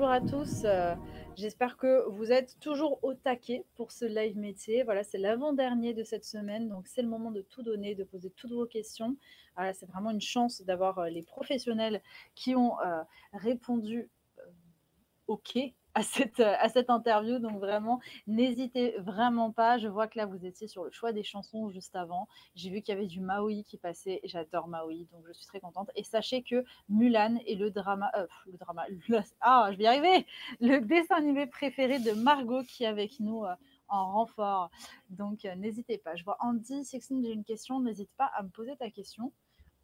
bonjour à tous. J'espère que vous êtes toujours au taquet pour ce live métier. Voilà, c'est l'avant-dernier de cette semaine, donc c'est le moment de tout donner, de poser toutes vos questions. Voilà, c'est vraiment une chance d'avoir les professionnels qui ont répondu OK à cette interview. Donc vraiment, n'hésitez vraiment pas. Je vois que là, vous étiez sur le choix des chansons juste avant. J'ai vu qu'il y avait du Maui qui passait. J'adore Maui, donc je suis très contente. Et sachez que Mulan est je vais y arriver, le dessin animé préféré de Margot qui est avec nous en renfort. Donc n'hésitez pas. Je vois Andy, Sixtine, j'ai une question. N'hésite pas à me poser ta question.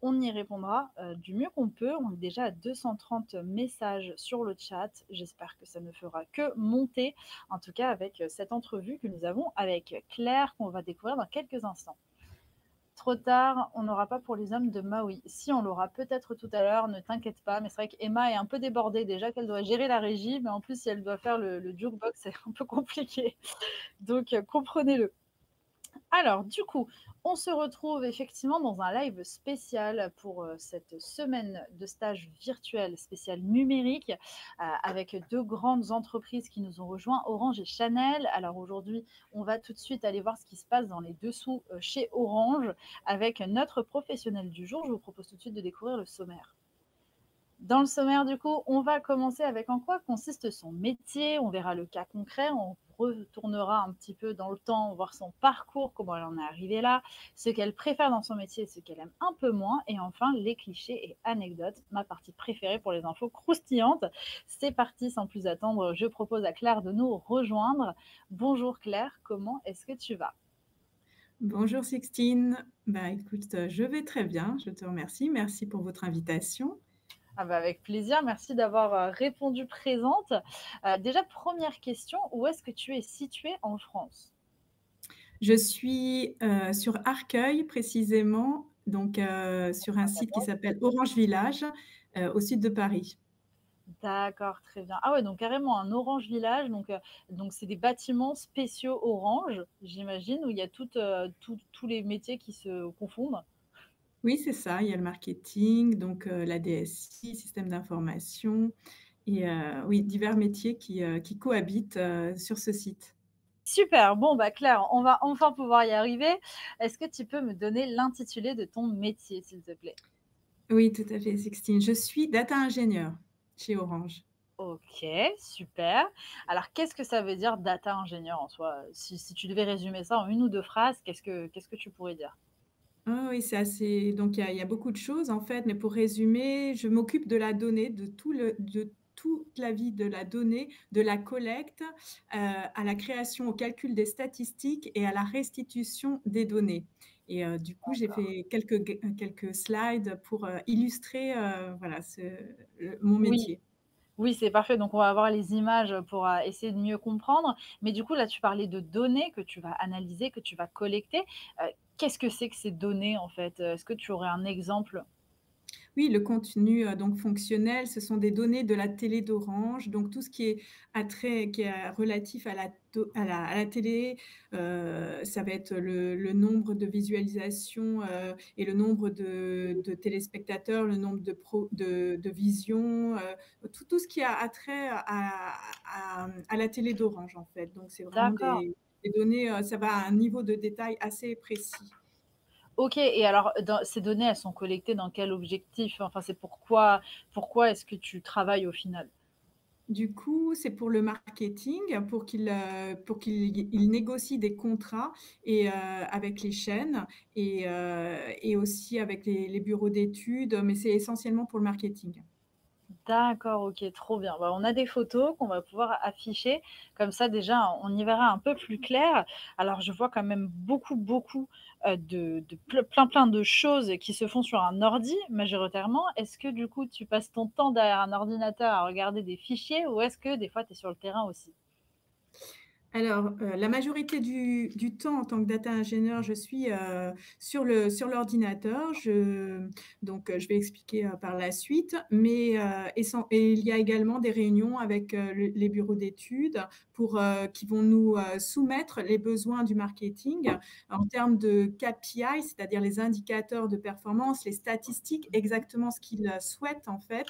On y répondra du mieux qu'on peut. On est déjà à 230 messages sur le chat. J'espère que ça ne fera que monter, en tout cas avec cette entrevue que nous avons avec Claire, qu'on va découvrir dans quelques instants. Trop tard, on n'aura pas pour les hommes de Maui. Si, on l'aura peut-être tout à l'heure, ne t'inquiète pas. Mais c'est vrai qu'Emma est un peu débordée déjà, qu'elle doit gérer la régie. Mais en plus, si elle doit faire le jukebox, c'est un peu compliqué. Donc, comprenez-le. Alors, du coup, on se retrouve effectivement dans un live spécial pour cette semaine de stage virtuel spécial numérique avec deux grandes entreprises qui nous ont rejoints, Orange et Chanel. Alors aujourd'hui, on va tout de suite aller voir ce qui se passe dans les dessous chez Orange avec notre professionnel du jour. Je vous propose tout de suite de découvrir le sommaire. Dans le sommaire, du coup, on va commencer avec en quoi consiste son métier. On verra le cas concret, on retournera un petit peu dans le temps, voir son parcours, comment elle en est arrivée là, ce qu'elle préfère dans son métier, ce qu'elle aime un peu moins, et enfin les clichés et anecdotes, ma partie préférée pour les infos croustillantes. C'est parti, sans plus attendre, je propose à Claire de nous rejoindre. Bonjour Claire, comment est-ce que tu vas? Bonjour Sixtine. Bah écoute, je vais très bien, je te remercie. Merci pour votre invitation. Ah bah avec plaisir, merci d'avoir répondu présente. Déjà, première question, où est-ce que tu es située en France? Je suis, sur Arcueil précisément, donc sur un site qui s'appelle Orange Village, au sud de Paris. D'accord, très bien. Ah ouais, donc carrément un Orange Village, donc c'est des bâtiments spéciaux Orange, j'imagine, où il y a tous les métiers qui se confondent? Oui, c'est ça, il y a le marketing, donc la DSI, système d'information et oui, divers métiers qui cohabitent, sur ce site. Super, bon bah Claire, on va enfin pouvoir y arriver. Est-ce que tu peux me donner l'intitulé de ton métier, s'il te plaît? Oui, tout à fait Sixtine. Je suis data ingénieure chez Orange. OK, super. Alors qu'est-ce que ça veut dire data ingénieur en soi? Si tu devais résumer ça en une ou 2 phrases, qu'est-ce que tu pourrais dire? Ah oui, c'est assez donc il y a beaucoup de choses en fait, mais pour résumer, je m'occupe de la donnée, de toute la vie de la donnée, de la collecte, à la création, au calcul des statistiques et à la restitution des données et du coup, j'ai fait quelques slides pour, illustrer, voilà mon Oui. métier. Oui, c'est parfait. Donc, on va avoir les images pour essayer de mieux comprendre. Mais du coup, là, tu parlais de données que tu vas analyser, que tu vas collecter. Qu'est-ce que c'est que ces données, en fait? Est-ce que tu aurais un exemple? Oui, le contenu, donc fonctionnel, ce sont des données de la télé d'Orange, donc tout ce qui est relatif à la télé, ça va être le nombre de visualisations, et le nombre de téléspectateurs, le nombre de visions, tout ce qui a trait à la télé d'Orange, en fait. Donc c'est vraiment D'accord. des données, ça va à un niveau de détail assez précis. OK, et alors ces données, elles sont collectées dans quel objectif? Enfin, c'est pourquoi est-ce que tu travailles au final? Du coup, c'est pour le marketing, pour qu'il il négocie des contrats et avec les chaînes et aussi avec les bureaux d'études, mais c'est essentiellement pour le marketing. D'accord, OK, trop bien. Bah, on a des photos qu'on va pouvoir afficher. Comme ça, déjà, on y verra un peu plus clair. Alors, je vois quand même beaucoup, plein de choses qui se font sur un ordi, majoritairement. Est-ce que, du coup, tu passes ton temps derrière un ordinateur à regarder des fichiers ou est-ce que des fois, tu es sur le terrain aussi? Alors, la majorité du temps en tant que data ingénieur, je suis, sur l'ordinateur. Je vais expliquer, par la suite, mais et il y a également des réunions avec, les bureaux d'études qui vont nous, soumettre les besoins du marketing en termes de KPI, c'est-à-dire les indicateurs de performance, les statistiques, exactement ce qu'ils, souhaitent en fait,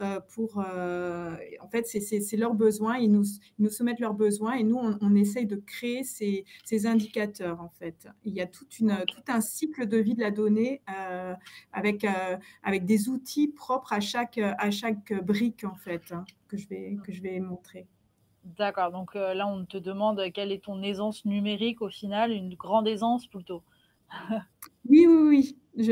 en fait, c'est leurs besoins. Ils nous soumettent leurs besoins et nous, on essaye de créer ces indicateurs, en fait. Il y a tout un cycle de vie de la donnée avec des outils propres à chaque brique, en fait, hein, que je vais montrer. D'accord, donc là, on te demande quelle est ton aisance numérique au final, une grande aisance plutôt. Oui, oui, oui,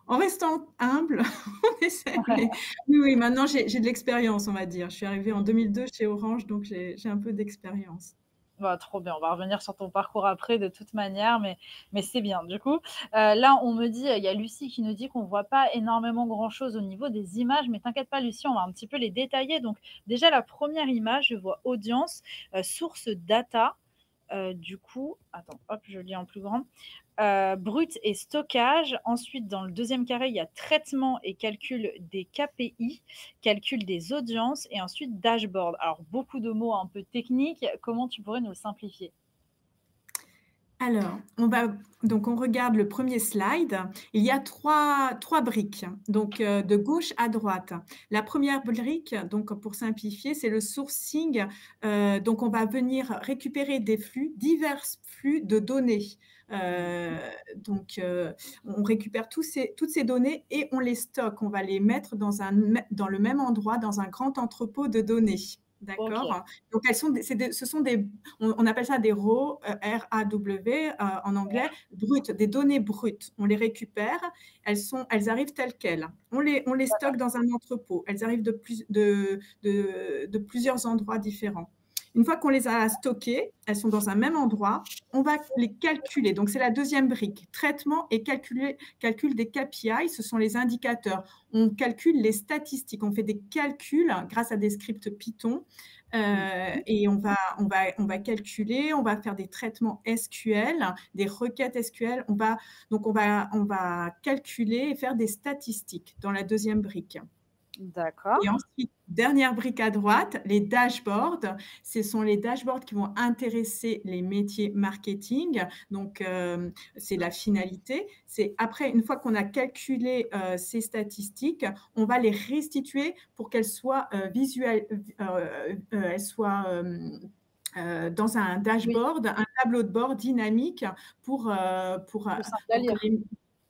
en restant humble, on essaie, mais oui, oui, maintenant j'ai de l'expérience, on va dire. Je suis arrivée en 2002 chez Orange, donc j'ai un peu d'expérience. Bah, trop bien, on va revenir sur ton parcours après de toute manière, mais c'est bien. Du coup, là, on me dit, il y a Lucie qui nous dit qu'on voit pas énormément grand-chose au niveau des images, mais t'inquiète pas Lucie, on va un petit peu les détailler. Donc déjà la première image, je vois audience, source data, du coup attends, hop, je lis en plus grand. Brut et stockage. Ensuite, dans le deuxième carré, il y a traitement et calcul des KPI, calcul des audiences et ensuite dashboard. Alors, beaucoup de mots un peu techniques. Comment tu pourrais nous le simplifier? Alors, on regarde le premier slide. Il y a trois briques, donc de gauche à droite. La première brique, donc pour simplifier, c'est le sourcing. Donc on va venir récupérer divers flux de données. Heu, on récupère toutes ces données et on les stocke. On va les mettre dans le même endroit, dans un grand entrepôt de données. Ok, D'accord? Donc elles sont des c'est des ce sont des on appelle ça des RAW, RAW, en anglais, brutes, des données brutes. On les récupère, elles arrivent telles quelles. On les stocke dans un entrepôt. Elles arrivent de plusieurs endroits différents. Une fois qu'on les a stockées, elles sont dans un même endroit, on va les calculer. Donc c'est la deuxième brique. Traitement et calcul des KPI, ce sont les indicateurs. On calcule les statistiques, on fait des calculs grâce à des scripts Python et on va calculer, on va faire des traitements SQL, des requêtes SQL. On va calculer et faire des statistiques dans la deuxième brique. d'accord. Et ensuite, dernière brique à droite, les dashboards. Ce sont les dashboards qui vont intéresser les métiers marketing. Donc, c'est la finalité. C'est après, une fois qu'on a calculé ces statistiques, on va les restituer pour qu'elles soient visuelles, elles soient dans un Oui, dashboard, un tableau de bord dynamique plus simple à pour que lire. les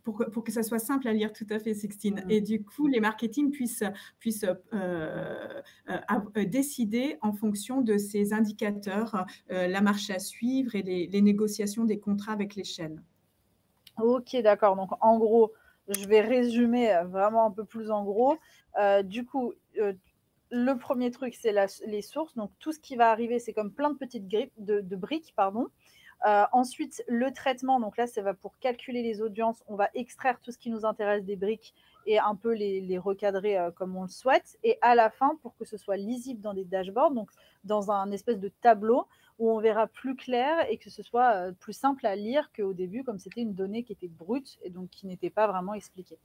pour que ça soit simple à lire, tout à fait, Sixtine. Mm. Et du coup, les marketing puissent décider en fonction de ces indicateurs, la marche à suivre et les négociations des contrats avec les chaînes. Ok, d'accord. Donc, en gros, je vais résumer vraiment un peu plus en gros. Du coup, le premier truc, c'est les sources. Donc, tout ce qui va arriver, c'est comme plein de petites de briques, pardon. Ensuite, le traitement, donc là, ça va pour calculer les audiences. On va extraire tout ce qui nous intéresse des briques et un peu les recadrer comme on le souhaite. Et à la fin, pour que ce soit lisible dans des dashboards, donc dans un espèce de tableau où on verra plus clair et que ce soit plus simple à lire qu'au début, comme c'était une donnée qui était brute et donc qui n'était pas vraiment expliquée.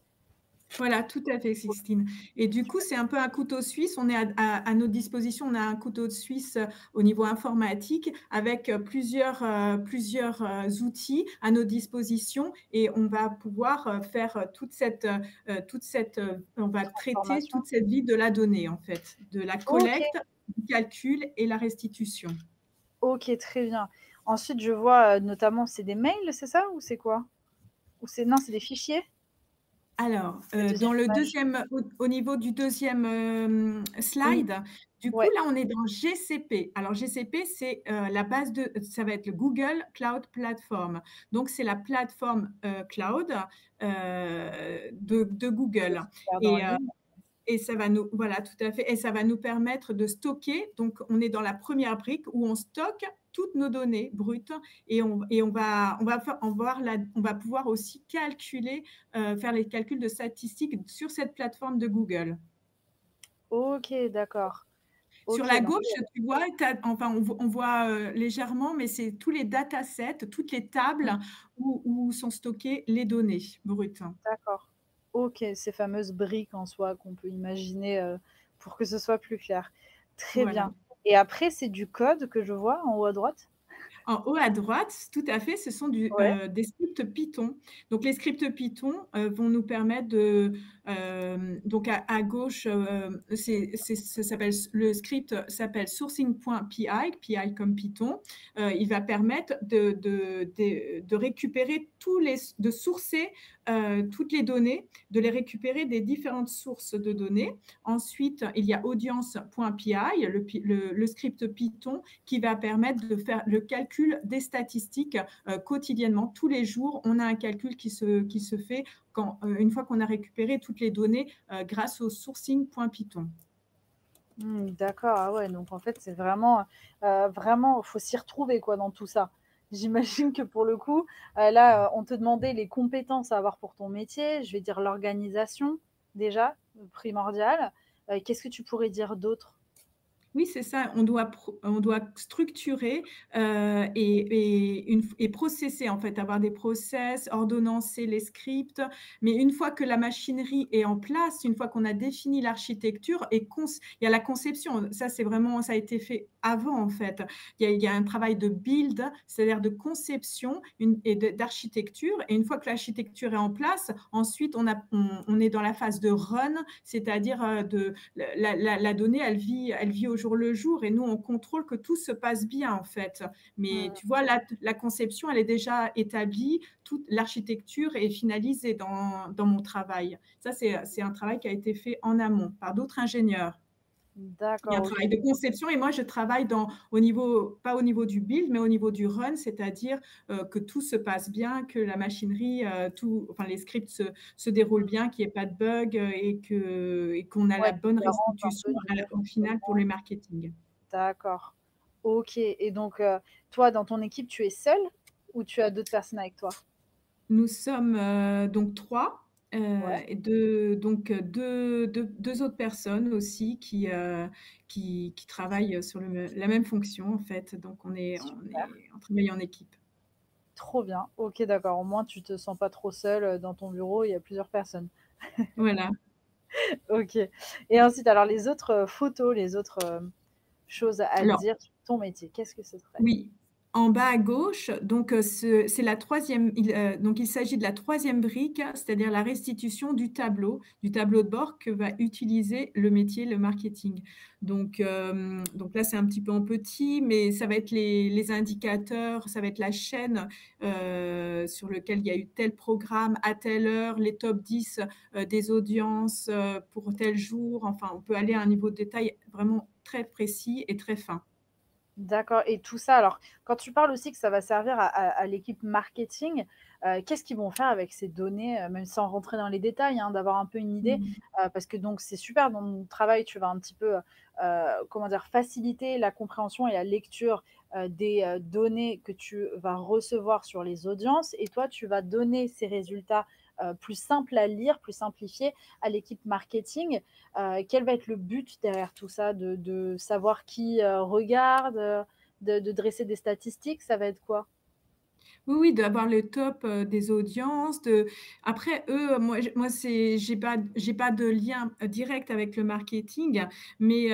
Voilà, tout à fait, Sixtine. Et du coup, c'est un peu un couteau suisse. On est à notre disposition, on a un couteau suisse au niveau informatique avec plusieurs outils à nos dispositions et on va pouvoir faire on va traiter Formation. toute cette vie de la donnée, en fait, de la Ok, collecte, du calcul et la restitution. ok, très bien. Ensuite, je vois notamment, c'est des mails, c'est ça ou c'est quoi? Ou c'est non, c'est des fichiers? Alors, La deuxième image. au niveau du deuxième Oui, slide, du coup, ouais. là, on est dans GCP. Alors GCP, c'est, ça va être le Google Cloud Platform. Donc c'est la plateforme, cloud, de Google Regarde en et ligne. et ça va nous voilà, tout à fait et ça va nous permettre de stocker. Donc on est dans la première brique où on stocke toutes nos données brutes et on va pouvoir aussi calculer, faire les calculs de statistiques sur cette plateforme de Google. Ok, d'accord. Sur OK, la donc gauche, tu vois, enfin, on voit, légèrement, mais c'est tous les datasets, toutes les mmh, tables où sont stockées les données brutes. d'accord. OK, ces fameuses briques en soi qu'on peut imaginer, pour que ce soit plus clair. Très Voilà. bien et après c'est du code que je vois en haut à droite? En haut à droite, tout à fait, ce sont Ouais. des scripts Python. Donc les scripts Python, vont nous permettre donc à gauche, ça s'appelle le script s'appelle sourcing.py, PI comme Python. Il va permettre de récupérer de sourcer, toutes les données, de les récupérer des différentes sources de données. Ensuite, il y a audience.py, le script Python qui va permettre de faire le calcul des statistiques quotidiennement. Tous les jours, on a un calcul qui se fait une fois qu'on a récupéré toutes les données grâce au sourcing.python. Mmh, d'accord, ah ouais, donc en fait, c'est vraiment, vraiment, faut s'y retrouver quoi dans tout ça. J'imagine que pour le coup, là, on te demandait les compétences à avoir pour ton métier, je vais dire l'organisation déjà, primordial. Qu'est-ce que tu pourrais dire d'autre? Oui, c'est ça. On doit structurer, et processer, en fait, avoir des process, ordonnancer les scripts. Mais une fois que la machinerie est en place, une fois qu'on a défini l'architecture il y a la conception. Ça, c'est vraiment ça a été fait avant, en fait. Il y a un travail de build, c'est-à-dire de conception d'architecture. Et une fois que l'architecture est en place, ensuite, on est dans la phase de run, c'est-à-dire, la donnée, elle vit au jour le jour et nous, on contrôle que tout se passe bien, en fait. Mais Mmh. tu vois, la conception, elle est déjà établie, toute l'architecture est finalisée dans mon travail. Ça, c'est un travail qui a été fait en amont par d'autres ingénieurs. Il y a un D'accord, OK. travail de conception et moi, je travaille au niveau, pas au niveau du build, mais au niveau du run, c'est-à-dire que tout se passe bien, que la machinerie, enfin, les scripts se déroulent Mmh. bien, qu'il n'y ait pas de bugs et qu'on a Ouais, la bonne tu garantes un restitution peu du bon au final pour fonctionnement. le marketing. D'accord. OK et donc, toi, dans ton équipe, tu es seule ou tu as d'autres personnes avec toi? Nous sommes donc 3, Ouais, et 2 autres personnes aussi qui travaillent sur la même fonction en fait. Donc super. on travaille en équipe. Trop bien. OK, d'accord. Au moins, tu te sens pas trop seule, dans ton bureau, il y a plusieurs personnes. Voilà. OK et ensuite, alors les autres, photos, les autres, choses à Alors dire sur ton métier, qu'est-ce que ce serait? oui, en bas à gauche, donc c'est la troisième. Donc il s'agit de la troisième brique, c'est-à-dire la restitution du tableau de bord que va utiliser le métier, le marketing. Donc là, c'est un petit peu en petit, mais ça va être les indicateurs, ça va être la chaîne, sur lequel il y a eu tel programme à telle heure, les top 10 des audiences, pour tel jour. Enfin, on peut aller à un niveau de détail vraiment très précis et très fin. D'accord et tout ça, alors quand tu parles aussi que ça va servir à l'équipe marketing, qu'est-ce qu'ils vont faire avec ces données, même sans rentrer dans les détails, hein, d'avoir un peu une idée? Mmh. Parce que donc c'est super dans ton travail, tu vas un petit peu, comment dire? Faciliter la compréhension et la lecture, des, données que tu vas recevoir sur les audiences et toi, tu vas donner ces résultats, plus simples à lire, plus simplifiés à l'équipe marketing. Quel va être le but derrière tout ça? De savoir qui, regarde, de dresser des statistiques? Ça va être quoi? Oui, oui, d'avoir le top, des audiences, après eux, moi j'ai pas de lien, direct avec le marketing, mais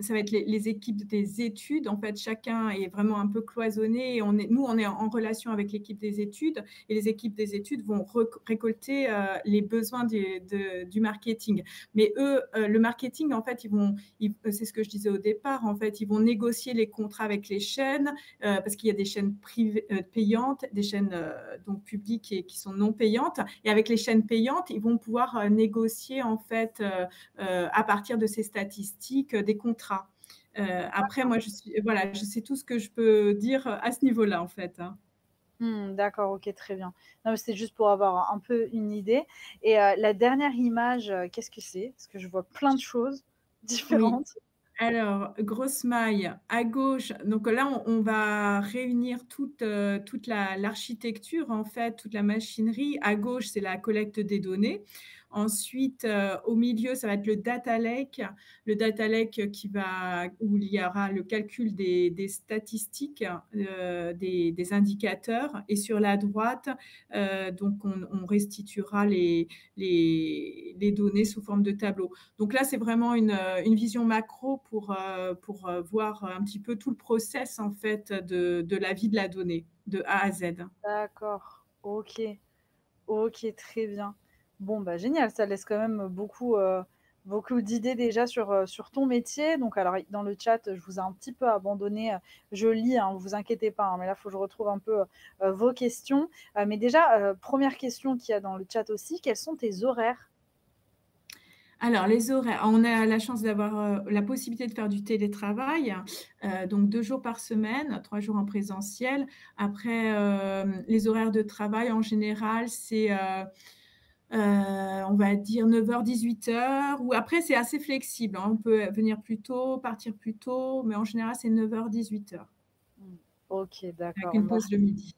ça va être les équipes des études. En fait, chacun est vraiment un peu cloisonné et on est en relation avec l'équipe des études et les équipes des études vont récolter, les besoins du marketing. Mais eux, le marketing, en fait, c'est ce que je disais au départ, en fait, ils vont négocier les contrats avec les chaînes, parce qu'il y a des chaînes privées, payantes, des chaînes donc publiques et qui sont non payantes. Et avec les chaînes payantes, ils vont pouvoir négocier en fait à partir de ces statistiques des contrats. Après, moi, voilà, je sais tout ce que je peux dire à ce niveau-là en fait, hein. Mmh, d'accord, OK, très bien. Non, mais c'est juste pour avoir un peu une idée et la dernière image, qu'est-ce que c'est? Parce que je vois plein de choses Oui. différentes. Alors, grosse maille à gauche, donc là, on va réunir toute l'architecture, en fait, toute la machinerie. À gauche, c'est la collecte des données. Ensuite, au milieu, ça va être le data lake. Le data lake où il y aura le calcul des statistiques, des indicateurs et sur la droite, donc on restituera les données sous forme de tableau. Donc là, c'est vraiment une vision macro pour voir un petit peu tout le process en fait de la vie de la donnée, de A à Z. D'accord. OK. OK, très bien. Bon, bah, génial, ça laisse quand même beaucoup d'idées déjà sur ton métier. Donc alors, dans le chat, je vous ai un petit peu abandonné, je lis, hein, vous inquiétez pas, hein, mais là, il faut que je retrouve un peu, vos questions. Mais déjà, 1re question qu'il y a dans le chat aussi, quels sont tes horaires? Alors les horaires, on a la chance d'avoir, la possibilité de faire du télétravail, donc 2 jours par semaine, 3 jours en présentiel. Après, les horaires de travail en général, c'est, on va dire 9h-18h ou après c'est assez flexible, hein. On peut venir plus tôt, partir plus tôt, mais en général c'est 9h-18h Mmh. OK, avec d'accord. une pause le midi.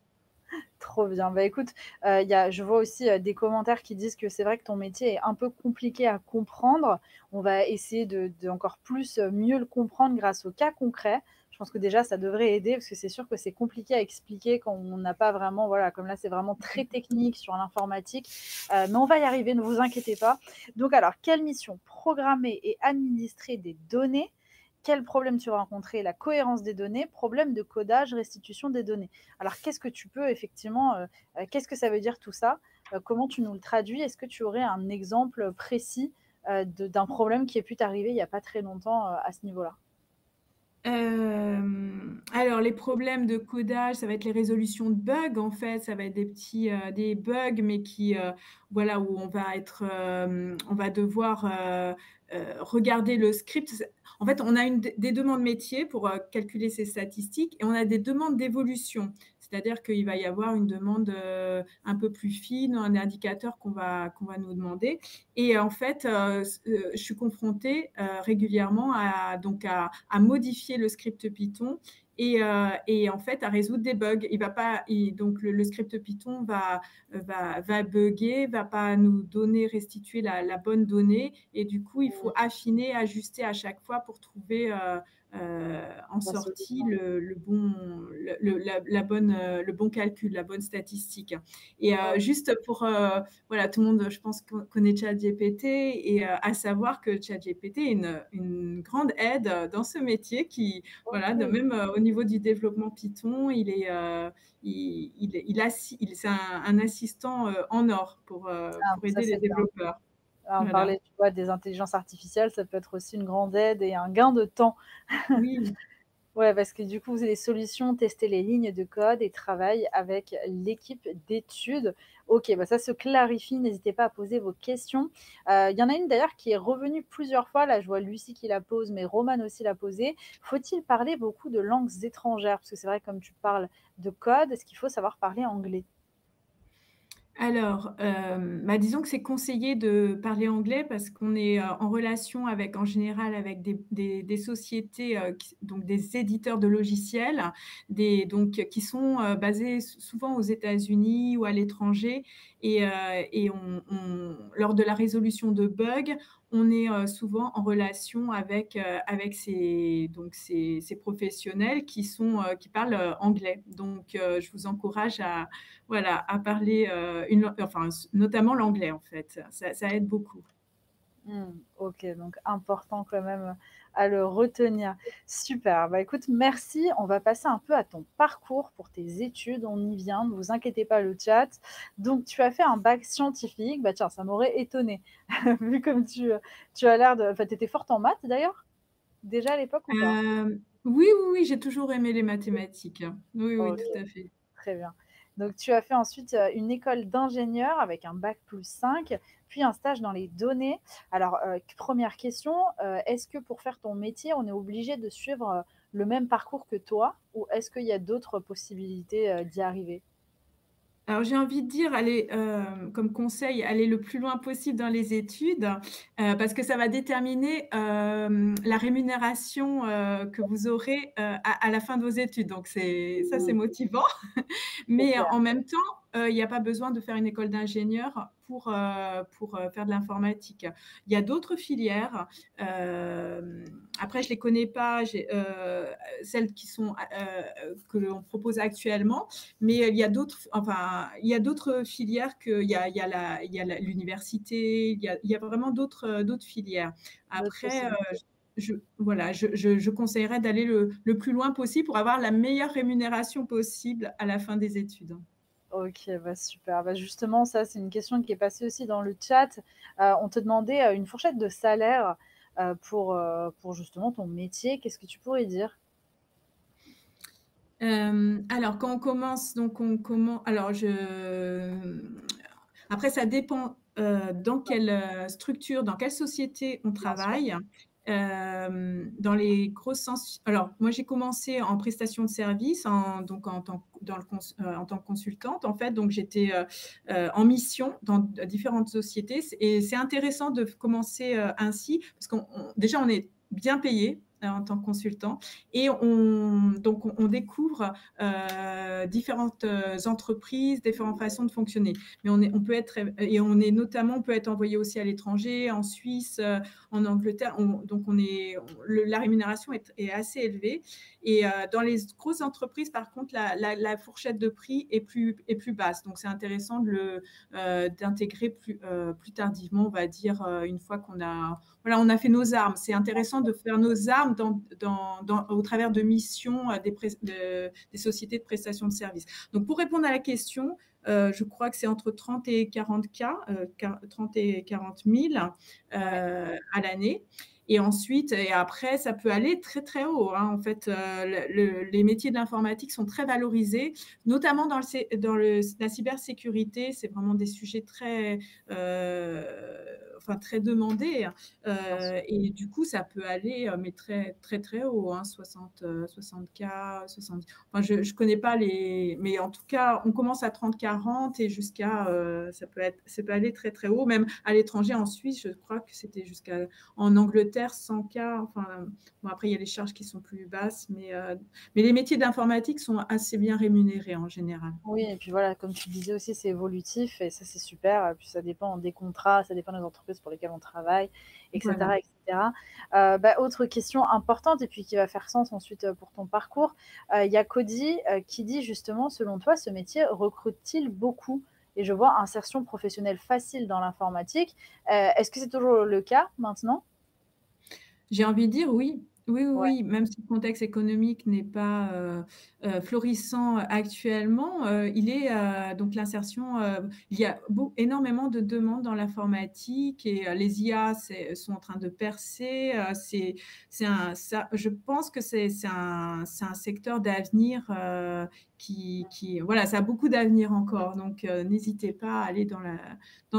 Trop bien. Bah, écoute, je vois aussi, des commentaires qui disent que c'est vrai que ton métier est un peu compliqué à comprendre. On va essayer de encore plus, mieux le comprendre grâce aux cas concrets. Je pense que déjà ça devrait aider parce que c'est sûr que c'est compliqué à expliquer quand on n'a pas vraiment voilà, comme là, c'est vraiment très technique sur l'informatique, mais on va y arriver, ne vous inquiétez pas. Donc alors, quelle mission? Programmer et administrer des données. Quel problème tu vas rencontrer? La cohérence des données, problème de codage, restitution des données. Alors, qu'est-ce que tu peux effectivement, qu'est-ce que ça veut dire tout ça? Comment tu nous le traduis? Est-ce que tu aurais un exemple précis, d'un problème qui a pu t'arriver il y a pas très longtemps, à ce niveau-là? Alors les problèmes de codage, ça va être les résolutions de bugs en fait, ça va être des bugs mais voilà où on va devoir, regarder le script. En fait, on a des demandes métiers pour, calculer ces statistiques et on a des demandes d'évolution. C'est-à-dire qu'il va y avoir une demande, un peu plus fine, un indicateur qu'on va nous demander et en fait, je suis confrontée, régulièrement à modifier le script Python et en fait à résoudre des bugs. Il va pas il donc le script Python va bugger, va pas nous donner, restituer la bonne donnée et du coup, il faut affiner, ajuster à chaque fois pour trouver, en La sortie solution. le bon la bonne, le bon calcul, la bonne statistique et Oh, juste pour, voilà, tout le monde, je pense, connaît ChatGPT et à savoir que ChatGPT est une grande aide dans ce métier voilà, de OK. même, au niveau du développement Python, c'est un assistant, en or Ah, pour ça aider les c'est bien. développeurs. Ah, on Voilà. parlait, tu vois, des intelligences artificielles, ça peut être aussi une grande aide et un gain de temps. Oui. Ouais, parce que du coup, vous avez des solutions, tester les lignes de code et travail avec l'équipe d'études. OK, bah, ça se clarifie, n'hésitez pas à poser vos questions. Il y en a une d'ailleurs qui est revenue plusieurs fois, là je vois Lucie qui la pose, mais Romane aussi l'a posée. Faut-il parler beaucoup de langues étrangères? Parce que c'est vrai comme tu parles de code, est-ce qu'il faut savoir parler anglais? Alors, bah, disons que c'est conseillé de parler anglais parce qu'on est, en relation en général avec des sociétés, donc des éditeurs de logiciels, qui sont, basés souvent aux États-Unis ou à l'étranger et lors de la résolution de bugs, on est, souvent en relation avec ces professionnels qui parlent, anglais. Donc, je vous encourage voilà, à parler, notamment l'anglais, en fait. Ça aide beaucoup. Mmh, OK, donc important quand même, à le retenir. Super, bah, écoute, merci. On va passer un peu à ton parcours pour tes études. On y vient, ne vous inquiétez pas, le chat. Donc tu as fait un bac scientifique. Bah, tiens, ça m'aurait étonnée, vu comme tu as l'air de enfin, tu étais forte en maths d'ailleurs? Déjà à l'époque ou pas? Oui, oui, oui, j'ai toujours aimé les mathématiques. Oui, oui, OK. tout à fait. Très bien. Donc tu as fait ensuite, une école d'ingénieur avec un bac+5, puis un stage dans les données. Alors, 1re question, est-ce que pour faire ton métier, on est obligé de suivre, le même parcours que toi? Ou est-ce qu'il y a d'autres possibilités, d'y arriver? Alors j'ai envie de dire, allez, comme conseil, aller le plus loin possible dans les études, parce que ça va déterminer, la rémunération, que vous aurez, à la fin de vos études. Donc c'est Mmh, motivant. c'est Mais clair. en même temps, il y a pas besoin de faire une école d'ingénieur pour faire de l'informatique. Il y a d'autres filières, après je les connais pas, celles qui sont, que l'on propose actuellement, mais il y a d'autres filières il y a l'université, il y a vraiment d'autres filières. D'autres Après, possibilités. voilà, je conseillerais d'aller le plus loin possible pour avoir la meilleure rémunération possible à la fin des études. OK, bah, super. Bah, justement, ça, c'est une question qui est passée aussi dans le chat. On te demandait, une fourchette de salaire, pour justement ton métier. Qu'est-ce que tu pourrais dire? Alors quand on commence, donc on commen alors après ça dépend, dans quelle, structure, dans quelle société on Bien sûr. travaille. Dans les grosses alors moi j'ai commencé en prestation de service donc en tant en tant que consultante en fait, donc j'étais, en mission dans différentes sociétés et c'est intéressant de commencer, ainsi parce déjà on est bien payé, en tant que consultant et on découvre, différentes, entreprises, différentes façons de fonctionner. Mais on peut être et on peut être envoyé aussi à l'étranger, en Suisse, en Angleterre. Donc la rémunération est assez élevée. Et dans les grosses entreprises, par contre, la fourchette de prix est plus basse. Donc c'est intéressant d'intégrer plus tardivement, on va dire, une fois voilà, on a fait nos armes. C'est intéressant de faire nos armes au travers de missions des sociétés de prestation de services. Donc, pour répondre à la question, je crois que c'est entre 30 et 40 K, 30 et 40 000 Ouais. à l'année. Et après, ça peut aller très, très haut. Hein. En fait, les métiers de l'informatique sont très valorisés, notamment la cybersécurité. C'est vraiment des sujets très demandés. Bien sûr. Et du coup, ça peut aller, mais très, très, très haut, hein, 60K, 70. Enfin, je ne connais pas mais en tout cas, on commence à 30-40 et ça peut aller très, très haut. Même à l'étranger, en Suisse, je crois que c'était en Angleterre, 100K. Enfin, bon, après, il y a les charges qui sont plus basses, mais les métiers d'informatique sont assez bien rémunérés en général. Oui et puis voilà, comme tu disais aussi, c'est évolutif et ça, c'est super. Puis ça dépend des contrats, ça dépend des entreprises pour lesquelles on travaille et Voilà. cetera et cetera. Bah, autre question importante et puis qui va faire sens ensuite, pour ton parcours. Il y a Cody, qui dit justement: «Selon toi, ce métier recrute-t-il beaucoup?» Et je vois insertion professionnelle facile dans l'informatique. Est-ce que c'est toujours le cas maintenant? J'ai envie de dire oui. Oui, oui, Ouais, oui, même si le contexte économique n'est pas, florissant actuellement, donc l'insertion, il y a énormément de demandes dans l'informatique et les IA sont en train de percer, je pense que c'est un secteur d'avenir, voilà, ça a beaucoup d'avenir encore donc n'hésitez pas à aller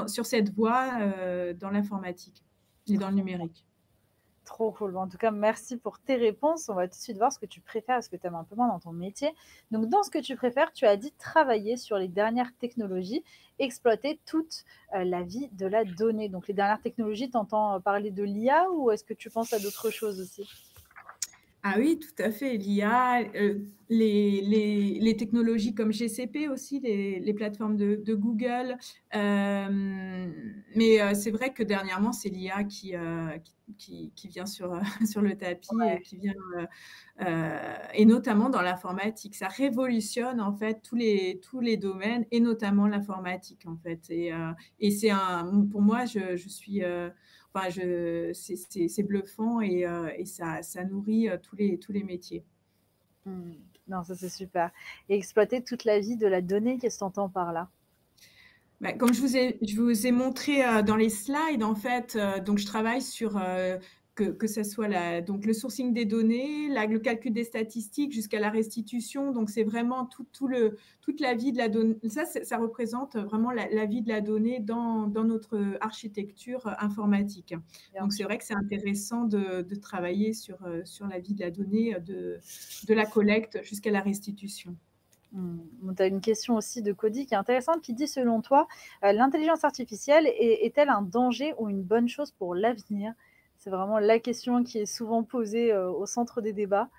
sur cette voie, dans l'informatique et dans le trop numérique. trop cool. En tout cas, merci pour tes réponses. On va tout de suite voir ce que tu préfères et ce que tu aimes un peu moins dans ton métier. Donc, dans ce que tu préfères, tu as dit travailler sur les dernières technologies, exploiter toute la vie de la donnée. Donc, les dernières technologies, tu entends parler de l'IA ou est-ce que tu penses à d'autres choses aussi? Ah oui, tout à fait. L'IA, les technologies comme GCP aussi, les plateformes de Google. Mais c'est vrai que dernièrement, c'est l'IA qui vient sur le tapis et Ouais. qui vient, et notamment dans l'informatique. Ça révolutionne en fait tous les domaines et notamment l'informatique en fait. Et pour moi, je suis, enfin, c'est bluffant et ça nourrit tous les métiers. Mmh. Non, ça c'est super. Et exploiter toute la vie de la donnée, qu'est-ce que tu entends par là? Bah, comme je vous ai montré, dans les slides, en fait, donc je travaille sur, que ça soit donc le sourcing des données, le calcul des statistiques jusqu'à la restitution. Donc c'est vraiment toute la vie de la donnée. Ça représente vraiment la vie de la donnée dans notre architecture, informatique. Bien Donc c'est sûr. vrai que c'est intéressant de travailler sur la vie de la donnée, de la collecte jusqu'à la restitution. Mmh. Bon, tu as une question aussi de Cody qui est intéressante, qui dit: «Selon toi, l'intelligence artificielle est-elle un danger ou une bonne chose pour l'avenir?» C'est vraiment la question qui est souvent posée, au centre des débats.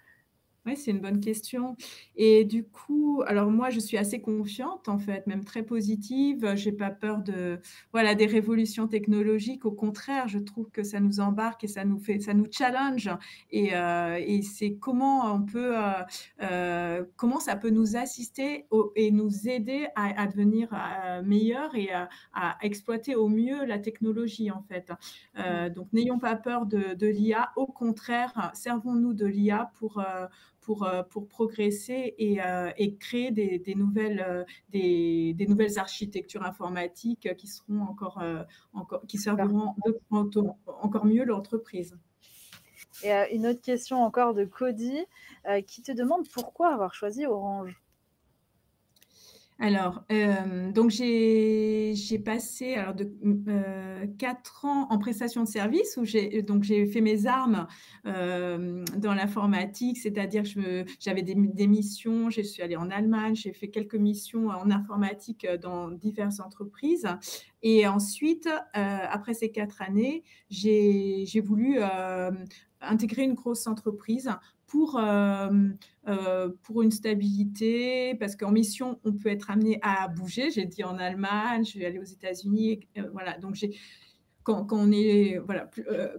Ouais, c'est une bonne question et du coup, alors moi, je suis assez confiante en fait, même très positive. J'ai pas peur de voilà, des révolutions technologiques. Au contraire, je trouve que ça nous embarque et ça nous challenge et c'est comment on peut, comment ça peut nous assister au et nous aider à devenir, meilleurs et à exploiter au mieux la technologie en fait. Mmh. Donc n'ayons pas peur de l'IA. Au contraire, servons-nous de l'IA pour progresser et créer des nouvelles architectures informatiques qui seront qui serviront encore mieux l'entreprise. Et une autre question encore de Cody, qui te demande pourquoi avoir choisi Orange? Alors, donc j'ai passé alors 4 ans en prestation de service où j'ai fait mes armes, dans l'informatique, c'est-à-dire que j'avais des missions, je suis allée en Allemagne, j'ai fait quelques missions en informatique, dans diverses entreprises et ensuite, après ces 4 années, j'ai voulu, intégrer une grosse entreprise pour, pour une stabilité, parce qu'en mission, on peut être amené à bouger. J'ai dit en Allemagne, je suis allée aux États-Unis, voilà, donc quand on est voilà,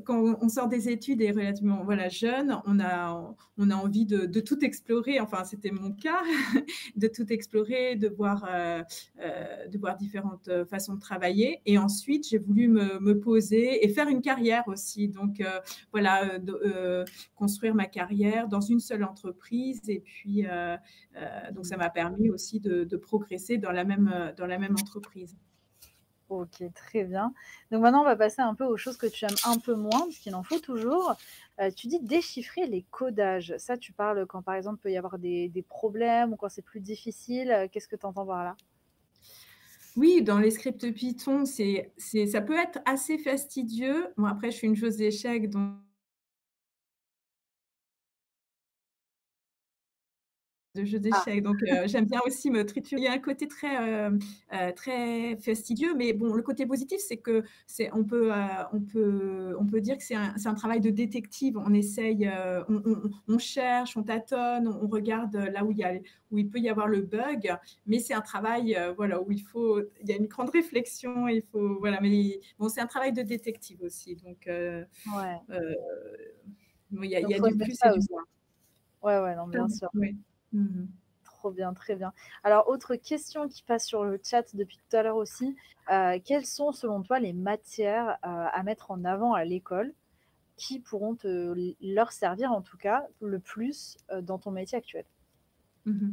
quand on sort des études et relativement, voilà, jeune, on a envie de tout explorer, enfin, c'était mon cas, de tout explorer, de voir différentes, façons de travailler et ensuite j'ai voulu me poser et faire une carrière aussi donc voilà, construire ma carrière dans une seule entreprise et puis, donc ça Mmh. m'a permis aussi de progresser dans la même entreprise. OK, très bien. Donc maintenant, on va passer un peu aux choses que tu aimes un peu moins, parce qu'il en faut toujours. Tu dis déchiffrer les codages. Ça, tu parles quand, par exemple, il peut y avoir des problèmes ou quand c'est plus difficile, qu'est-ce que tu entends par là? Oui, dans les scripts Python, ça peut être assez fastidieux. Bon, après, je suis une joueuse d'échecs, donc de jeux Ah, d'échecs, donc j'aime bien aussi me triturer. Il y a un côté très fastidieux, mais bon, le côté positif, c'est que on peut dire que c'est un travail de détective. On essaye, on cherche, on tâtonne, on regarde là où il peut y avoir le bug, mais c'est un travail, voilà, il y a une grande réflexion, il faut voilà, mais bon, c'est un travail de détective aussi, donc ouais, heu, bon, il donc y a faut du aimer plus et ça du aussi. moins. Ouais, ouais, non, bien Pardon, sûr. oui. Mmh. Trop bien, très bien. Alors, autre question qui passe sur le chat depuis tout à l'heure aussi, quelles sont selon toi les matières, à mettre en avant à l'école qui pourront leur servir en tout cas le plus, dans ton métier actuel? Mmh.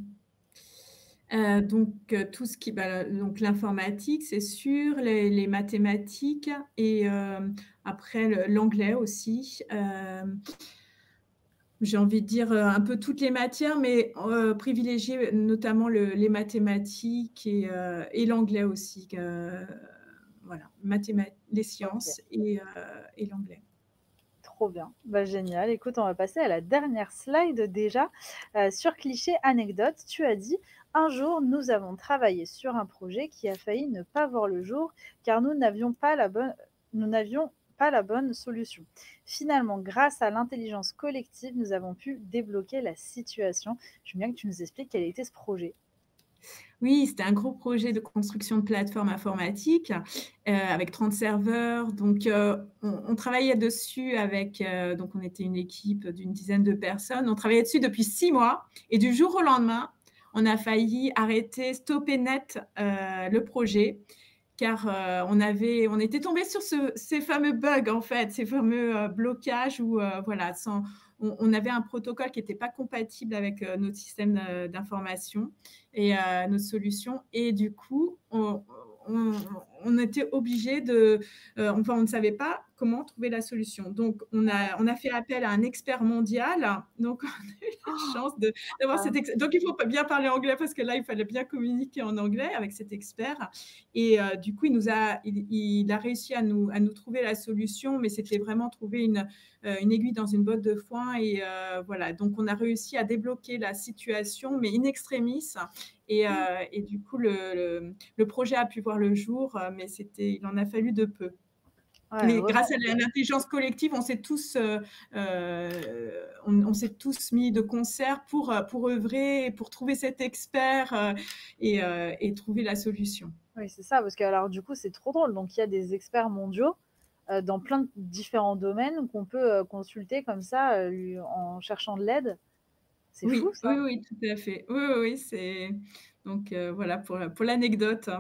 Donc tout ce qui donc l'informatique, c'est sûr, les mathématiques et après l'anglais aussi. J'ai envie de dire, un peu toutes les matières, mais privilégier notamment les mathématiques et l'anglais aussi, voilà, les OK. sciences et l'anglais. Trop bien, bah, génial. Écoute, on va passer à la dernière slide déjà. Sur cliché anecdote, tu as dit: «Un jour, nous avons travaillé sur un projet qui a failli ne pas voir le jour car nous n'avions pas la bonne solution. Finalement, grâce à l'intelligence collective, nous avons pu débloquer la situation». Je veux bien que tu nous expliques quel était ce projet. Oui, c'était un gros projet de construction de plateforme informatique, avec 30 serveurs. Donc, on travaillait dessus avec, donc on était une équipe d'une dizaine de personnes. On travaillait dessus depuis 6 mois et du jour au lendemain, on a failli arrêter, stopper net, le projet car, on était tombé sur ces fameux bugs en fait, ces fameux, blocages où, voilà, on avait un protocole qui n'était pas compatible avec, notre système, d'information et notre solution et du coup, on on était obligé enfin, on ne savait pas comment trouver la solution. Donc on a fait appel à un expert mondial, donc on a eu la chance d'avoir Ah, cet ex donc il faut bien parler anglais parce que là, il fallait bien communiquer en anglais avec cet expert et du coup, il a réussi à nous trouver la solution, mais c'était vraiment trouver une aiguille dans une botte de foin et voilà, donc on a réussi à débloquer la situation, mais in extremis et du coup, le projet a pu voir le jour, mais il en a fallu de peu. Ouais, heureusement. Grâce à l'intelligence collective, on s'est tous mis de concert pour œuvrer, pour trouver cet expert et trouver la solution. Oui, c'est ça, parce que alors du coup, c'est trop drôle. Donc il y a des experts mondiaux dans plein de différents domaines qu'on peut consulter comme ça en cherchant de l'aide. C'est fou Oui, ça. oui, oui, tout à fait. Oui, oui, oui, c'est donc voilà pour l'anecdote.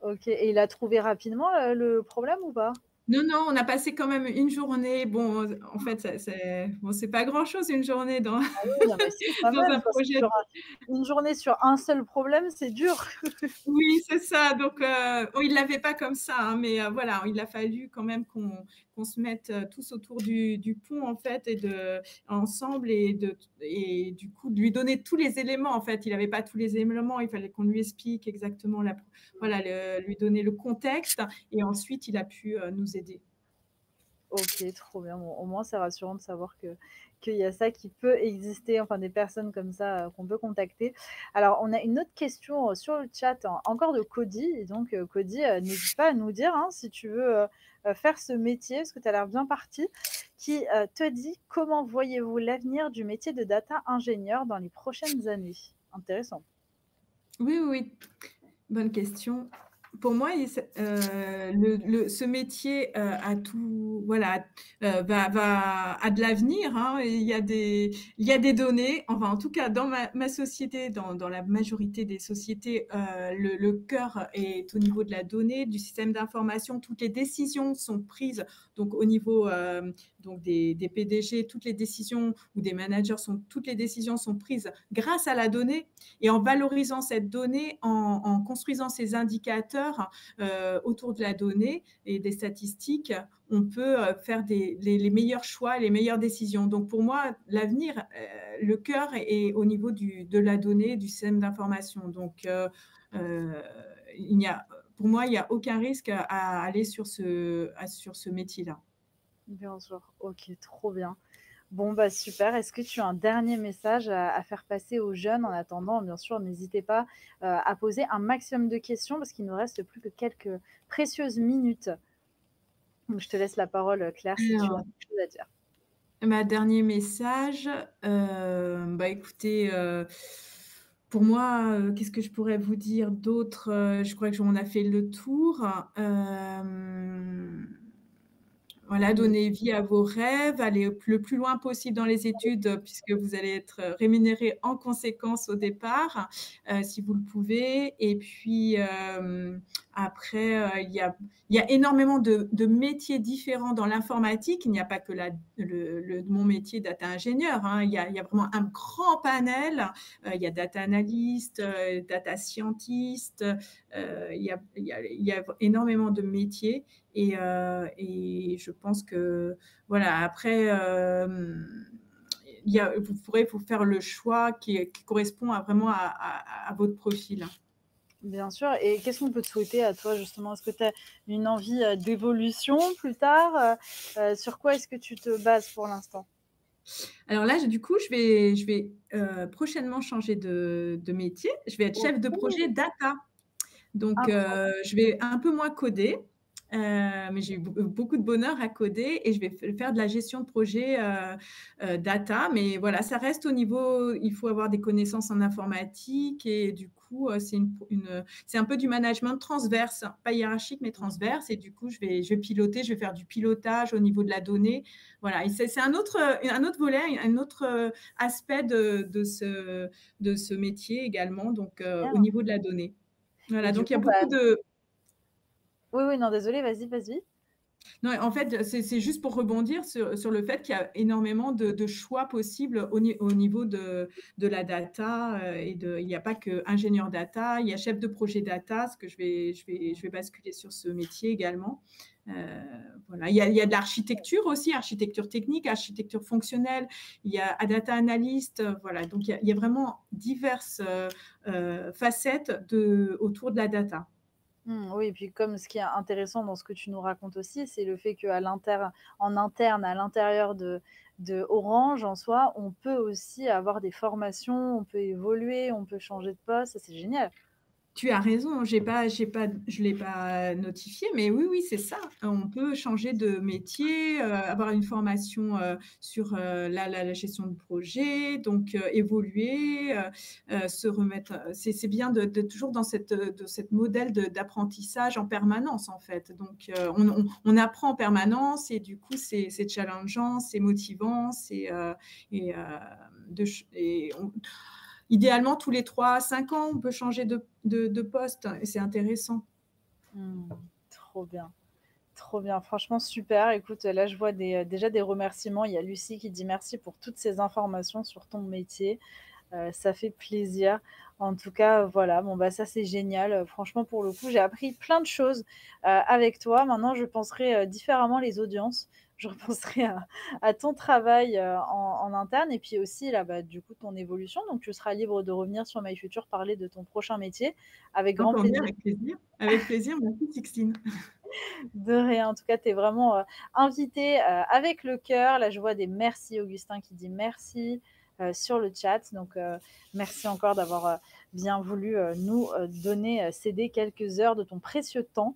Ok. Et il a trouvé rapidement le problème ou pas? Non, non, on a passé quand même une journée. Bon, en fait, c'est pas grand-chose une journée dans Ah oui, non mais si, quand dans même, un parce que projet. une journée sur un seul problème, c'est dur. Oui, c'est ça. Donc, bon, il l'avait pas comme ça, hein, mais voilà, il a fallu quand même qu'on se mette tous autour du pont en fait ensemble et du coup de lui donner tous les éléments en fait. Il n'avait pas tous les éléments, il fallait qu'on lui explique exactement voilà, lui donner le contexte et ensuite il a pu nous aider. OK, trop bien. Bon, au moins, c'est rassurant de savoir qu'il y a ça qui peut exister, enfin des personnes comme ça, qu'on peut contacter. Alors, on a une autre question, sur le chat, encore de Cody et donc Cody, n'hésite pas à nous dire, hein, si tu veux, faire ce métier, parce que tu as l'air bien parti, qui, te dit: «Comment voyez-vous l'avenir du métier de data ingénieur dans les prochaines années?» Intéressant. Oui, oui, oui. Bonne question. Pour moi, ce métier a tout, voilà, a de l'avenir. Hein, et il y a des données. Enfin, en tout cas, dans ma société, dans la majorité des sociétés, le cœur est au niveau de la donnée, du système d'information. Toutes les décisions sont prises donc au niveau donc des PDG. Toutes les décisions ou des managers toutes les décisions sont prises grâce à la donnée et en valorisant cette donnée, en construisant ces indicateurs autour de la donnée et des statistiques, on peut faire les meilleurs choix, les meilleures décisions. Donc pour moi, l'avenir, le cœur est au niveau de la donnée, du système d'information. Donc il n'y a, pour moi, il n'y a aucun risque à aller sur ce métier-là. Bien sûr. OK, trop bien. Bon, bah super. Est-ce que tu as un dernier message à faire passer aux jeunes en attendant? Bien sûr, n'hésitez pas à poser un maximum de questions parce qu'il ne nous reste plus que quelques précieuses minutes. Donc, je te laisse la parole, Claire, si tu as Alors, quelque chose à dire. ma dernier message, bah écoutez, pour moi, qu'est-ce que je pourrais vous dire d'autre? Je crois que on a fait le tour. Hem Voilà, Mmh. donner vie à vos rêves, aller le plus loin possible dans les études, puisque vous allez être rémunéré en conséquence au départ, si vous le pouvez. Et puis, après, il y a énormément de métiers différents dans l'informatique. Il n'y a pas que mon métier data ingénieur, hein. Il y a vraiment un grand panel. Il y a data analyst, data scientist, il y a énormément de métiers et je pense que voilà, après, vous pourrez vous faire le choix qui correspond vraiment à votre profil. Bien sûr. Et qu'est-ce qu'on peut te souhaiter à toi, justement? Est-ce que tu as une envie d'évolution plus tard? Sur quoi est-ce que tu te bases pour l'instant? Alors là, du coup, je vais prochainement changer de métier. Je vais être chef de projet OK, data. Donc, incroyable. je vais un peu moins coder, mais j'ai eu beaucoup de bonheur à coder et je vais faire de la gestion de projet, data. Mais voilà, ça reste au niveau il faut avoir des connaissances en informatique et du coup, c'est un peu du management transverse, pas hiérarchique, mais transverse et du coup, je vais piloter, je vais faire du pilotage au niveau de la donnée. Voilà et c'est un autre volet, un autre, aspect de ce métier également, donc, au Bien. niveau de la donnée. Et Voilà, du donc il y a coup, bah beaucoup de oui, oui, non, désolée, vas-y, vas-y. non, en fait, c'est juste pour rebondir sur le fait qu'il y a énormément de choix possibles au niveau de la data, il n'y a pas qu'ingénieur data, il y a chef de projet data, ce que je vais basculer sur ce métier également. Heu, voilà, il y a de l'architecture aussi, architecture technique, architecture fonctionnelle, il y a data analyst, voilà, donc il y a vraiment diverses, facettes autour de la data. Oui, et puis comme ce qui est intéressant dans ce que tu nous racontes aussi, c'est le fait en interne, à l'intérieur de Orange, en soi, on peut aussi avoir des formations, on peut évoluer, on peut changer de poste, ça c'est génial. Tu as raison, je l'ai pas notifié, mais oui, oui, c'est ça. On peut changer de métier, avoir une formation, sur, la gestion de projet, donc évoluer, se remettre, c'est bien de toujours dans cette modèle d'apprentissage en permanence, en fait. Donc on apprend en permanence et du coup, c'est challengeant, c'est motivant, et de ch et on idéalement, tous les 3 à 5 ans, on peut changer de poste et c'est intéressant. Mmh, trop bien. Trop bien, franchement super. Écoute, là je vois déjà des remerciements. Il y a Lucie qui dit merci pour toutes ces informations sur ton métier. Ça fait plaisir. En tout cas, voilà, bon, bah, ça, c'est génial. Franchement, pour le coup, j'ai appris plein de choses, avec toi. Maintenant, je penserai, différemment les audiences. Je repenserai à ton travail, en interne et puis aussi là, bah, du coup, ton évolution. Donc tu seras libre de revenir sur My Future parler de ton prochain métier avec grand Entendu, plaisir. avec plaisir. Avec plaisir, merci Sixtine. De rien, en tout cas, tu es vraiment, invitée, avec le cœur. Là, je vois des merci, Augustin qui dit merci, sur le chat. Donc, merci encore d'avoir, bien voulu, nous, donner, céder quelques heures de ton précieux temps.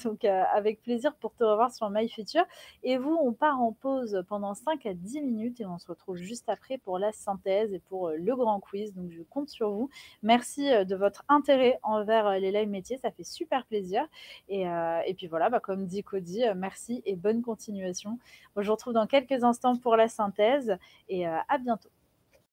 Donc, avec plaisir pour te revoir sur My Future. Et vous, on part en pause pendant 5 à 10 minutes et on se retrouve juste après pour la synthèse et pour, le grand quiz. Donc, je compte sur vous. Merci, de votre intérêt envers, les live métiers, ça fait super plaisir. Et puis voilà, bah, comme dit Cody, merci et bonne continuation. Moi, je vous retrouve dans quelques instants pour la synthèse et à bientôt.